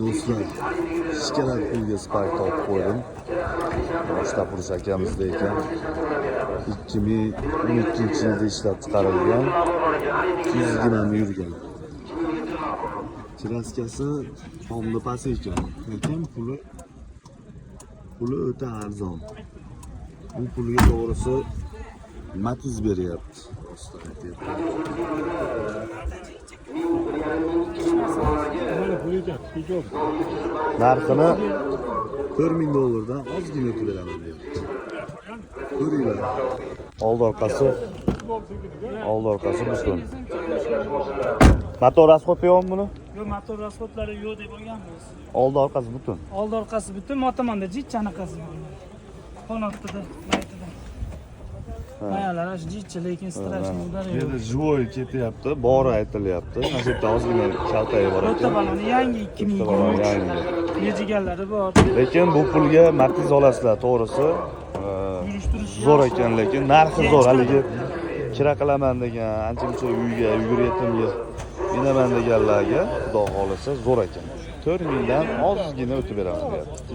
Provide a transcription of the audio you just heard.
Do'stlar, ishkalab pulga spark topib qo'ydim. Boshqapurish akamizda ekan. 2012-yilda ishlab chiqarilgan. 200 gram yurgan. Kraskasi tomda past ekan. Lekin puli o'ta arzon. Bu pulga to'g'risi Matiz beryapti. Do'stlar, narxini $4000 ozgina to'layman deyapti. Ko'ringlar. Oldi orqasi butun. Motor rasxod yo'qmi buni? Yo'q, motor rasxodlari yo'q deb olganmiz. Oldi orqasi butun. Oldi orqasi butun, motomonda jichchanaqasi bor. Qanotida, maytida. Mayalar jichcha, lekin strashniy udari yo'q. Endi живой ketyapti, bori aytilyapti. Mana shu yerda ozgina kaltayi bor To'rtta ekan. baloni yangi 2023. Mejigallari bor. Lekin bu pulga Matiz olasizlar, to'g'risi. Zo'r ekan, lekin narxi zo'r. Haligi kira qilaman degan, ancha-muncha uyga yuguryaptimga minaman deganlarga, xudo xolisa zo'r ekan. 4000 dan ozgina o'tib beraman deyapti.